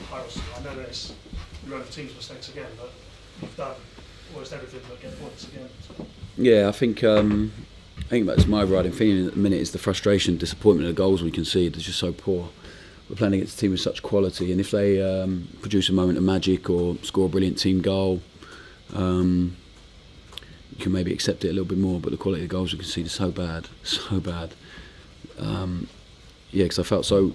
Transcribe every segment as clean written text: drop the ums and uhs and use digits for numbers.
comparison? I know that it's your own team's mistakes again, but you've done almost everything but get points again. So. Yeah, I think that's my overriding feeling at the minute is the frustration, disappointment of the goals we concede. They're just so poor. We're playing against a team with such quality, and if they produce a moment of magic or score a brilliant team goal, you can maybe accept it a little bit more. But the quality of the goals we concede is so bad. Because I felt so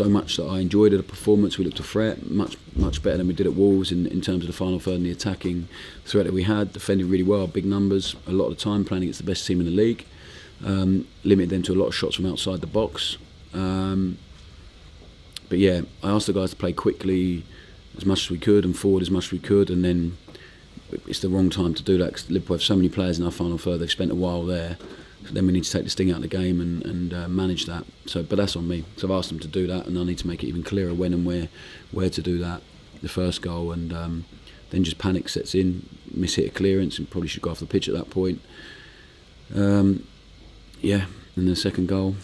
much that I enjoyed the performance. We looked a threat, much better than we did at Wolves in terms of the final third and the attacking threat that we had. Defended really well, big numbers, a lot of the time playing against the best team in the league. Limited them to a lot of shots from outside the box. But yeah, I asked the guys to play quickly as much as we could and forward as much as we could, and then it's the wrong time to do that because Liverpool have so many players in our final third. They've spent a while there. So then we need to take the sting out of the game and manage that. But that's on me. So I've asked them to do that, and I need to make it even clearer when and where to do that. The first goal, and then just panic sets in. Miss-hit a clearance, and probably should go off the pitch at that point. And the second goal.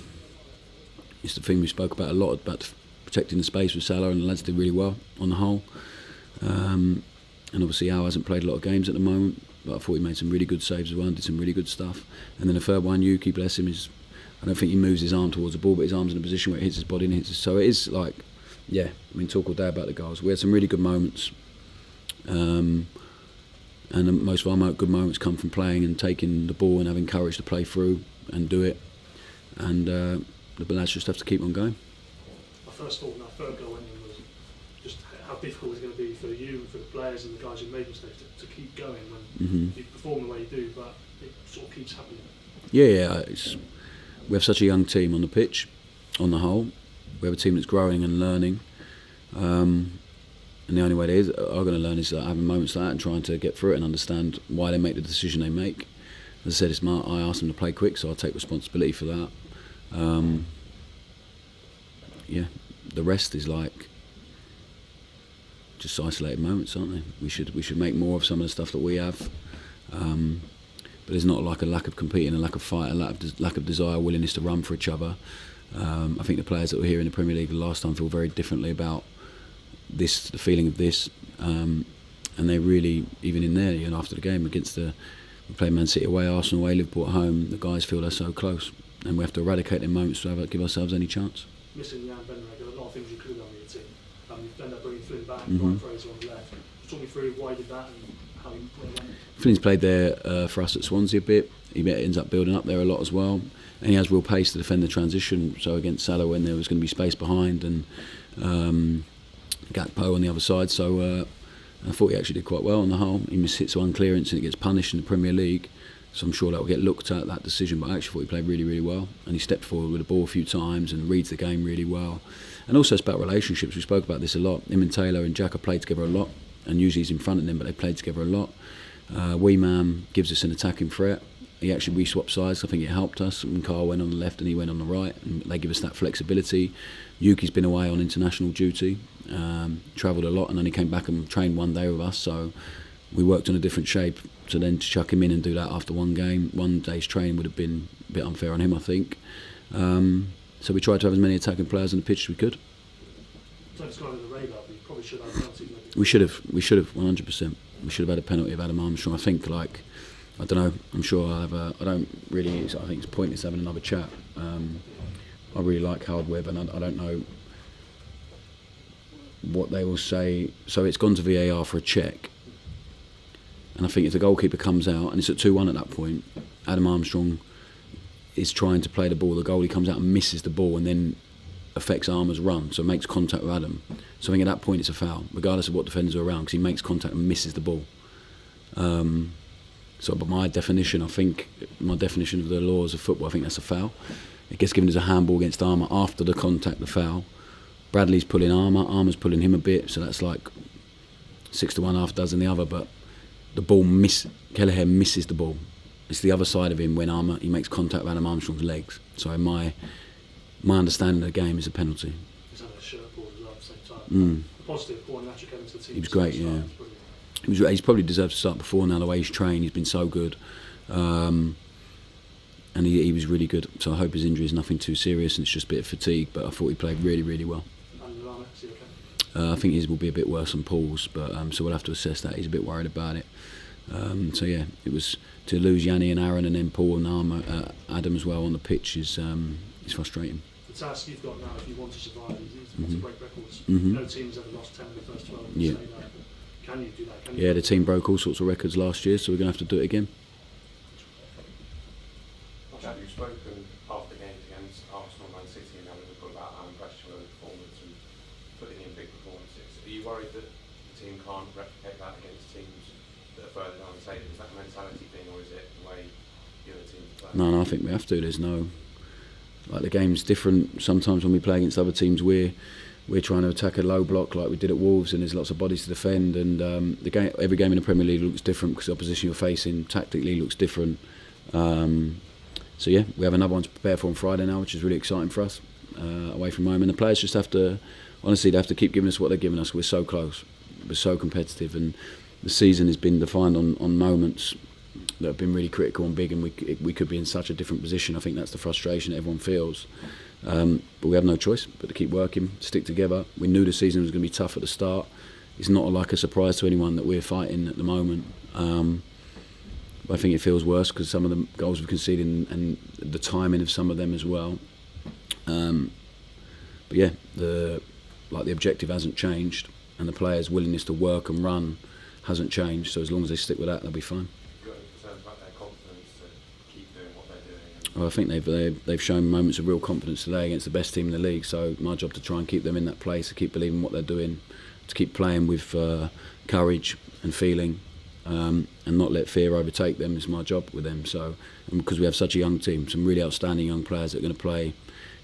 It's the thing we spoke about a lot about protecting the space with Salah, and the lads did really well on the whole. And obviously Al hasn't played a lot of games at the moment, but I thought he made some really good saves as well and did some really good stuff. And then the third one, Yuki, bless him, I don't think he moves his arm towards the ball, but his arm's in a position where it hits his body and hits us. So it is like, talk all day about the goals. We had some really good moments. And most of our good moments come from playing and taking the ball and having courage to play through and do it. And the lads just have to keep on going. My first thought in that third goal was just how difficult it's going to be for you and for the players and the guys who made mistakes to keep going when you perform the way you do, but it sort of keeps happening. Yeah. We have such a young team on the pitch, on the whole. We have a team that's growing and learning. And the only way they are going to learn is having moments like that and trying to get through it and understand why they make the decision they make. As I said, I asked them to play quick, so I'll take responsibility for that. The rest is like just isolated moments, aren't they? We should make more of some of the stuff that we have. But there's not like a lack of competing, a lack of fight, a lack of desire, willingness to run for each other. I think the players that were here in the Premier League the last time feel very differently about this, the feeling of this, and they really, even in there, after the game we played Man City away, Arsenal away, Liverpool at home, the guys feel they're so close, and we have to eradicate them moments to give ourselves any chance. Missing Jan Benreg, there are a lot of things you could have done with your team. You've ended up bringing Flynn back, Brian Fraser on the left. Just talk me through why you did that and how you played that. Flynn's played there for us at Swansea a bit. He ends up building up there a lot as well, and he has real pace to defend the transition. So against Salah, when there was going to be space behind, and Gakpo on the other side, so I thought he actually did quite well on the whole. He hits one clearance and it gets punished in the Premier League, so I'm sure that will get looked at, that decision, but I actually thought he played really, really well, and he stepped forward with the ball a few times and reads the game really well. And also it's about relationships. We spoke about this a lot. Him and Taylor and Jack have played together a lot, and usually he's in front of them, but they played together a lot. Wee Man gives us an attacking threat. We swapped sides. I think it helped us. And Carl went on the left and he went on the right, and they give us that flexibility. Yuki's been away on international duty, travelled a lot, and only came back and trained one day with us, so we worked on a different shape. So then to chuck him in and do that after one day's training would have been a bit unfair on him, I think. So we tried to have as many attacking players on the pitch as we could. Don't describe it as a radar, but you probably should have a penalty. We should have 100%. We should have had a penalty of Adam Armstrong. I think, I don't know, I'm sure I think it's pointless having another chat. I really like Howard Webb, and I don't know what they will say. So it's gone to VAR for a check, and I think if the goalkeeper comes out, and it's at 2-1 at that point, Adam Armstrong is trying to play the ball, the goalie comes out and misses the ball and then affects Armour's run, so makes contact with Adam. So I think at that point it's a foul, regardless of what defenders are around, because he makes contact and misses the ball. But my definition of the laws of football, I think that's a foul. It gets given as a handball against Armour after the contact, the foul. Bradley's pulling Armour, Armour's pulling him a bit, so that's like 6-1, half dozen the other, but the ball Kelleher misses the ball. It's the other side of him when he makes contact with Adam Armstrong's legs. So my understanding of the game is a penalty. He's had a shirt ball as well at the same time. The positive, Paul Natrick came into the team. He was great, yeah. He's probably deserved to start before now, the way he's trained. He's been so good. And he was really good. So I hope his injury is nothing too serious and it's just a bit of fatigue, but I thought he played really, really well. And Lallana, is he I think his will be a bit worse than Paul's, but so we'll have to assess that. He's a bit worried about it. So yeah, it was to lose Yanni and Aaron and then Paul and Adam as well on the pitch is frustrating. The task you've got now, if you want to survive, is to break records. Mm-hmm. No team's ever lost 10 in the first 12. Yeah. Can you do that? Yeah, the team broke all sorts of records last year, so we're going to have to do it again. Have you spoken after games against Arsenal, Man City and Liverpool about how impressed you were with the performance and putting in big performances? Are you worried that the team can't replicate that against teams that are further down the table? Is that a mentality thing, or is it the way the other teams play? No, I think we have to. There's no... Like, the game's different. Sometimes when we play against other teams, we're trying to attack a low block like we did at Wolves, and there's lots of bodies to defend, and every game in the Premier League looks different because the opposition you're facing tactically looks different. So yeah, we have another one to prepare for on Friday now, which is really exciting for us, away from home. And the players just have to, honestly, they have to keep giving us what they're giving us. We're so close, we're so competitive, and the season has been defined on moments that have been really critical and big, and we could be in such a different position. I think that's the frustration that everyone feels. But we have no choice but to keep working, stick together. We knew the season was going to be tough at the start. It's not like a surprise to anyone that we're fighting at the moment. But I think it feels worse because some of the goals we've conceded and the timing of some of them as well. But yeah, the objective hasn't changed, and the players' willingness to work and run hasn't changed. So as long as they stick with that, they'll be fine. Have you got any concerns about their confidence to keep doing what they're doing? Well, I think they've shown moments of real confidence today against the best team in the league. So my job to try and keep them in that place, to keep believing what they're doing, to keep playing with courage and feeling. And not let fear overtake them is my job with them. So, and because we have such a young team, some really outstanding young players that are going to play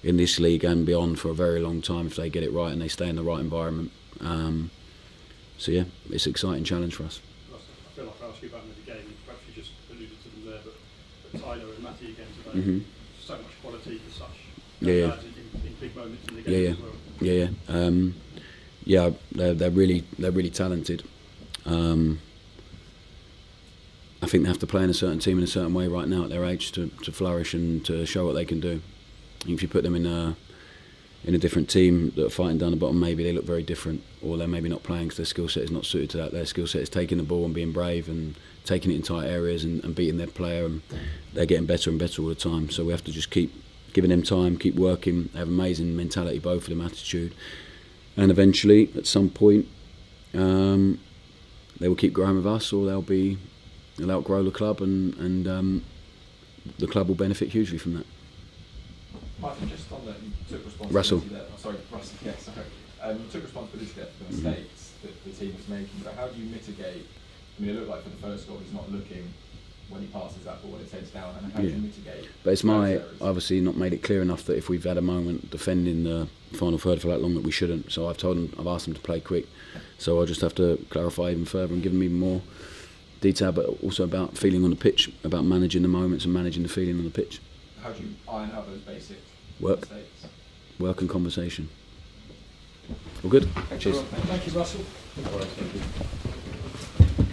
in this league and beyond for a very long time if they get it right and they stay in the right environment. So yeah, it's an exciting challenge for us. I feel like I asked you about another game, perhaps you just alluded to them there, but Tyler and Matty again today, so much quality for such lads in big moments in the game as well. Yeah, they're really talented. I think they have to play in a certain team in a certain way right now at their age to flourish and to show what they can do. If you put them in a different team that are fighting down the bottom, maybe they look very different, or they're maybe not playing because their skill set is not suited to that. Their skill set is taking the ball and being brave and taking it in tight areas and beating their player, and they're getting better and better all the time. So we have to just keep giving them time, keep working. They have amazing mentality, both of them, attitude, and eventually at some point they will keep growing with us, or they'll outgrow the club, and the club will benefit hugely from that. Martin, just on that, you took responsibility Russell. there. Oh, sorry, Russell, yes, sorry. You took responsibility there for the mistakes that the team was making, but how do you mitigate? I mean, it looked like for the first goal, he's not looking when he passes that ball, when it's heads down, and how do you mitigate? But it's obviously not made it clear enough that if we've had a moment defending the final third for that long that we shouldn't. So I've asked them to play quick. So I'll just have to clarify even further and give them even more detail, but also about feeling on the pitch, about managing the moments and managing the feeling on the pitch. How do you iron out those basic mistakes? Work and conversation. All good? Thank Cheers. you. Thank you, Russell. All right, thank you.